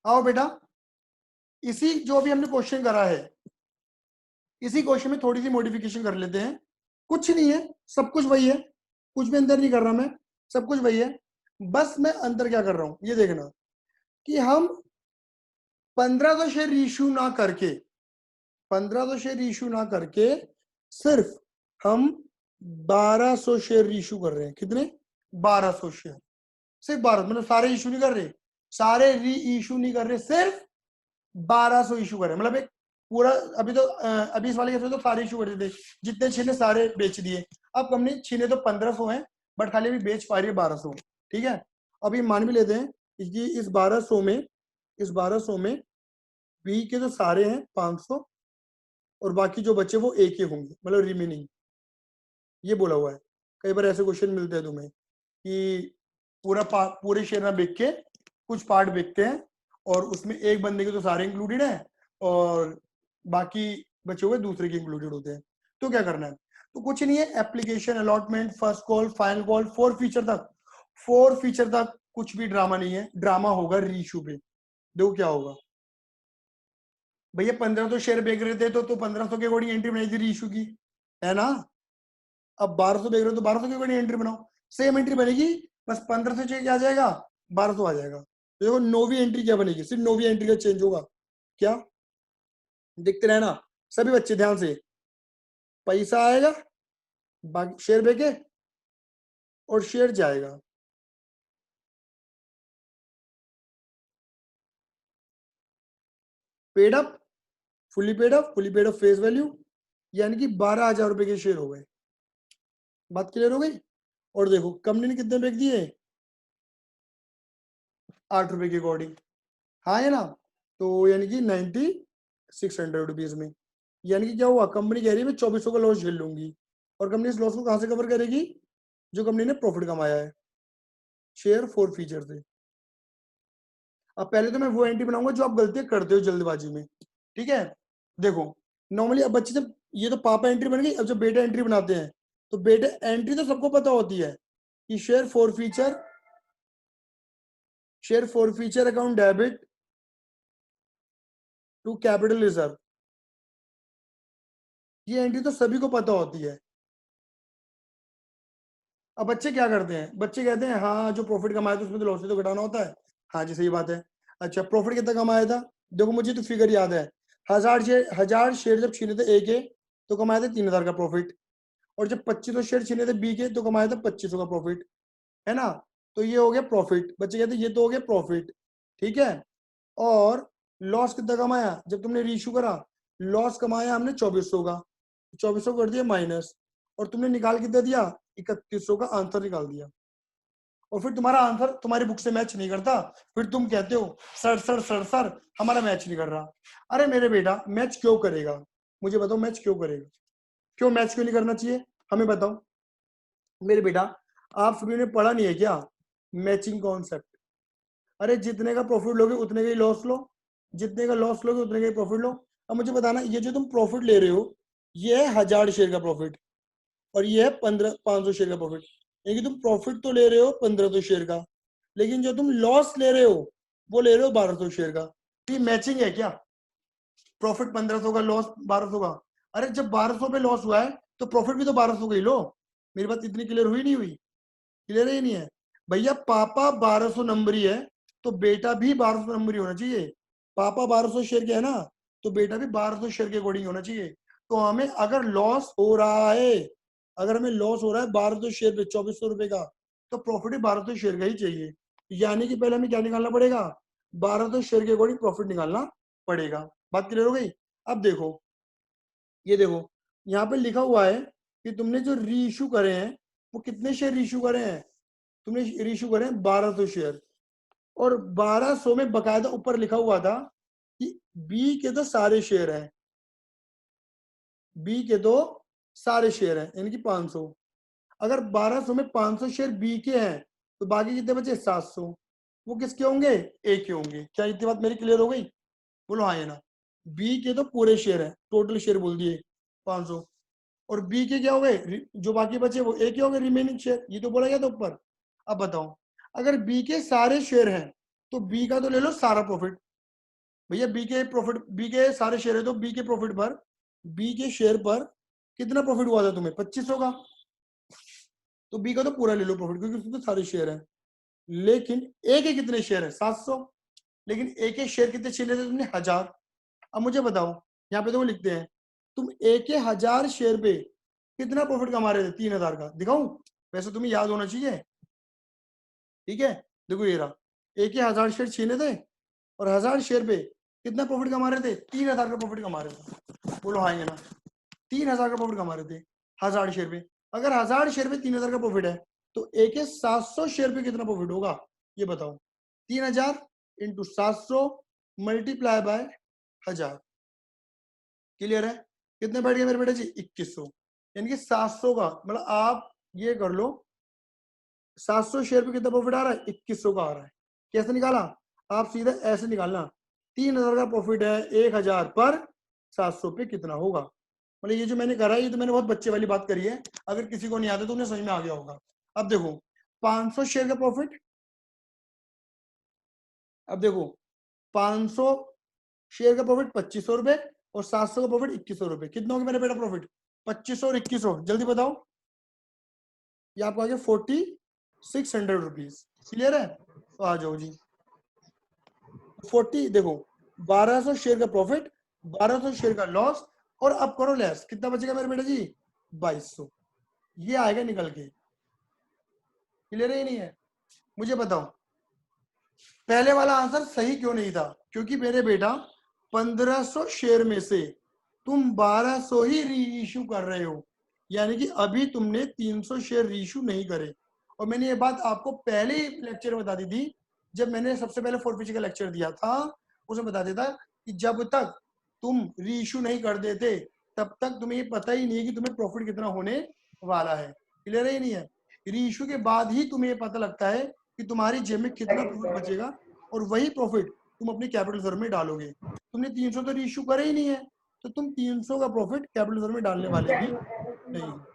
आओ बेटा, इसी जो भी हमने क्वेश्चन करा है, इसी क्वेश्चन में थोड़ी सी मॉडिफिकेशन कर लेते हैं। कुछ नहीं है, सब कुछ वही है, कुछ भी अंदर नहीं कर रहा मैं, सब कुछ वही है। बस मैं अंदर क्या कर रहा हूं ये देखना, कि हम 1500 शेयर इशू ना करके, 1500 शेयर इशू ना करके सिर्फ हम 1200 शेयर इशू कर रहे हैं। कितने? 1200 शेयर, सिर्फ 12, मतलब सारे इशू नहीं कर रहे, सारे री इशू नहीं कर रहे, सिर्फ 1200 इशू कर रहे हैं। मतलब एक पूरा, अभी तो अभी इस वाले केस में तो सारे इशू कर थे, जितने छीने सारे बेच दिए। अब कंपनी छीने तो 1500 है, बट खाली अभी बेच पा रही है 1200। ठीक है, अभी मान भी लेते हैं कि इस 1200 में, इस 1200 में बी के तो सारे हैं 500, और बाकी जो बचे वो ए के होंगे, मतलब रिमेनिंग। ये बोला हुआ है। कई बार ऐसे क्वेश्चन मिलते हैं तुम्हें कि पूरे शेयर ना बिक के कुछ पार्ट बिकते हैं, और उसमें एक बंदे के तो सारे इंक्लूडेड हैं, और बाकी बचे हुए दूसरे के इंक्लूडेड होते हैं। तो क्या करना है? तो कुछ नहीं है, application, allotment, first call, final call, 4 feature तक, 4 फीचर तक कुछ भी ड्रामा नहीं है। ड्रामा होगा रीइशू पे। देखो क्या होगा भैया, 1500 शेयर बेच रहे थे तो 1500 के अकॉर्डिंग एंट्री बनाई थी रीइशू की, है ना? अब 1200 बेच रहे हो तो 1200 के अकॉर्डिंग एंट्री बनाओ, सेम एंट्री बनेगी, बस 1500 क्या आ जाएगा, 1200 आ जाएगा। तो देखो नोवी एंट्री क्या बनेगी, सिर्फ नोवी एंट्री का चेंज होगा। क्या? देखते रहना सभी बच्चे ध्यान से, पैसा आएगा, बाकी शेयर बेचे और शेयर जाएगा। Paid up, fully paid up, fully paid up face value, यानी कि 12,000 रुपए के शेयर हो गए। बात क्लियर हो गई? और देखो कंपनी ने कितने बेच दिए, 8 रुपए के अकॉर्डिंग, हाँ है ना? तो यानी कि 9600 रुपीज में, यानी कि क्या हुआ, कंपनी कह रही है मैं 2400 का लॉस झेल लूंगी, और कंपनी इस लॉस को कहां से कवर करेगी, जो कंपनी ने प्रॉफिट कमाया है शेयर 4 फीचर से। अब पहले तो मैं वो एंट्री बनाऊंगा जो आप गलतियां करते हो जल्दबाजी में। ठीक है, देखो नॉर्मली अब बच्चे जब, ये तो पापा एंट्री बन गई, अब जब बेटा एंट्री बनाते हैं तो बेटा एंट्री तो सबको पता होती है कि share 4 forfeiture, share 4 forfeiture account debit to capital reserve, ये एंट्री तो सभी को पता होती है। अब बच्चे क्या करते हैं, बच्चे कहते हैं हाँ जो प्रॉफिट कमाया था उसमें तो लॉस तो घटाना होता है। हाँ जी सही बात है। अच्छा प्रॉफिट कितना कमाया था, देखो मुझे तो फिगर याद है, 1000 शेयर जब छीने थे ए के तो कमाए थे 3000 का प्रॉफिट, और जब 2500 शेयर छीने थे बी के तो कमाया था 2500 का प्रॉफिट, है ना? तो ये हो गया प्रॉफिट, बच्चे कहते हैं ये तो हो गया प्रॉफिट। ठीक है, और लॉस कितना कमाया जब तुमने रीइश्यू करा, लॉस कमाया हमने 2400 का, 2400 कर दिया माइनस, और तुमने निकाल कितना दिया, 3100 का आंसर निकाल दिया। और फिर तुम्हारा आंसर तुम्हारी बुक से मैच नहीं करता, फिर तुम कहते हो सर सर सर सर हमारा मैच नहीं कर रहा। अरे मेरे बेटा मैच क्यों करेगा, मुझे बताओ मैच क्यों करेगा, क्यों मैच क्यों नहीं करना चाहिए, हमें बताओ। मेरे बेटा आप सभी ने पढ़ा नहीं है क्या मैचिंग कॉन्सेप्ट? अरे जितने का प्रॉफिट लोगे उतने का ही लॉस लो, जितने का लॉस लोगे उतने का ही प्रॉफिट लो। अब मुझे बताना, ये जो तुम प्रॉफिट ले रहे हो ये है 1000 शेयर का प्रॉफिट, और ये है 500 शेयर का प्रॉफिट, यानी तुम प्रॉफिट तो ले रहे हो 1500 शेयर का, लेकिन जो तुम लॉस ले रहे हो वो ले रहे हो 1200 शेयर का। तो ये मैचिंग है क्या, प्रॉफिट 1500 का, लॉस 1200 का? अरे जब 1200 पे लॉस हुआ है तो प्रॉफिट भी तो 1200 का ही लो। मेरी बात इतनी क्लियर हुई नहीं हुई? क्लियर ही नहीं है भैया, पापा 1200 नंबर ही है तो बेटा भी 1200 नंबर ही होना चाहिए। पापा 1200 शेयर के है ना, तो बेटा भी 1200 शेयर के अकॉर्डिंग होना चाहिए। तो हमें अगर लॉस हो रहा है, अगर हमें लॉस हो रहा है 1200 शेयर पे 2400 रुपए का, तो प्रॉफिट ही 1200 शेयर का ही चाहिए। यानी कि पहले हमें क्या निकालना पड़ेगा, 1200 शेयर के अकॉर्डिंग प्रॉफिट निकालना पड़ेगा। बात क्लियर हो गई? अब देखो, ये देखो यहाँ पे लिखा हुआ है कि तुमने जो री इशू करे हैं वो कितने शेयर री इशू करे हैं, तुमने रीइश्यू करे 1200 शेयर, और 1200 में बकायदा ऊपर लिखा हुआ था कि बी के तो सारे शेयर हैं, बी के तो सारे शेयर हैं, यानी कि 500। अगर 1200 में 500 शेयर बी के हैं तो बाकी कितने बचे, 700, वो किसके होंगे, ए के होंगे। क्या इतनी बात मेरी क्लियर हो गई? बोलो हाँ या ना। बी के तो पूरे शेयर हैं, टोटल शेयर बोल दिए 500, और बी के क्या हो गए, जो बाकी बचे वो ए के हो गए, रिमेनिंग शेयर, ये तो बोला गया था ऊपर। अब बताओ, अगर बी के सारे शेयर हैं तो बी का तो ले लो सारा प्रॉफिट, भैया बी के प्रॉफिट, बी के सारे शेयर है तो बी के प्रॉफिट पर, बी के शेयर पर कितना प्रॉफिट हुआ था तुम्हें? 2500 का। तो बी का तो पूरा ले लो प्रॉफिट, क्योंकि उसमें तो सारे शेयर है। लेकिन ए के कितने शेयर है? 700। लेकिन ए के शेयर कितने छीने थे तुमने? 1000। अब मुझे बताओ, यहाँ पे तो वो लिखते हैं तुम ए के 1000 शेयर पे कितना प्रॉफिट कमा रहे थे? 3000 का। दिखाऊं? वैसे तुम्हें याद होना चाहिए। ठीक है, देखो ये रहा, ए के 1000 शेयर छीने थे और 1000 शेयर पे कितना प्रॉफिट कमा रहे थे? 3000 का प्रॉफिट कमा रहे थे। बोलो हाँ या ना? 3000 का प्रॉफिट कमा रहे थे 1000 शेयर पे। अगर 1000 शेयर पे 3000 का प्रॉफिट है तो ए के 700 शेयर पे कितना प्रॉफिट होगा? ये बताओ। 3000 इंटू 700 मल्टीप्लाई बाय 1000। क्लियर है? कितने बैठ गए मेरे बेटे जी? 2100। यानी कि 700 का मतलब आप ये कर लो, 700 शेयर पे कितना प्रॉफिट आ रहा है? 2100 का आ रहा है। कैसे निकाला? आप सीधा ऐसे निकालना, 3000 का प्रॉफिट है, 1000 पर 700 पे कितना होगा। मतलब ये जो मैंने करा है ये तो मैंने बहुत बच्चे वाली बात करी है, अगर किसी को नहीं आता तो उन्हें समझ में आ गया होगा। अब देखो 500 शेयर का प्रॉफिट, अब देखो 500 शेयर का प्रॉफिट 2500 रुपए और 700 का प्रॉफिट 2100 रुपए। कितना हो गया मेरा बेटा प्रॉफिट? 2500 और 2100, जल्दी बताओ। ये आपको आ गया 4600 रुपीज। क्लियर है? तो आ जाओ जी। 40 देखो, 1200 शेयर का प्रॉफिट, 1200 शेयर का लॉस, और अब करो लेस, कितना बचेगा मेरे बेटा जी? 2200। ये आएगा निकल के। क्लियर है? नहीं है? मुझे बताओ पहले वाला आंसर सही क्यों नहीं था? क्योंकि मेरे बेटा 1500 शेयर में से तुम 1200 ही री इशू कर रहे हो, यानी कि अभी तुमने 300 शेयर री इशू नहीं करे। और मैंने ये बात आपको पहले ही लेक्चर में बता दी थी, जब मैंने सबसे पहले फोरफिची का लेक्चर दिया था, उसमें बता देता कि जब तक तुम री इशू नहीं कर देते तब तक तुम्हें ये पता ही नहीं है कि तुम्हें प्रॉफिट कितना होने वाला है। क्लियर है? ही नहीं है? री इशू के बाद ही तुम्हें ये पता लगता है कि तुम्हारी जेब में कितना प्रॉफिट बचेगा, और वही प्रॉफिट तुम अपनी कैपिटल रिजर्व में डालोगे। तुमने 300 तो री इशू करे ही नहीं है, तो तुम 300 का प्रॉफिट कैपिटल रिजर्व में डालने वाले भी नहीं हो।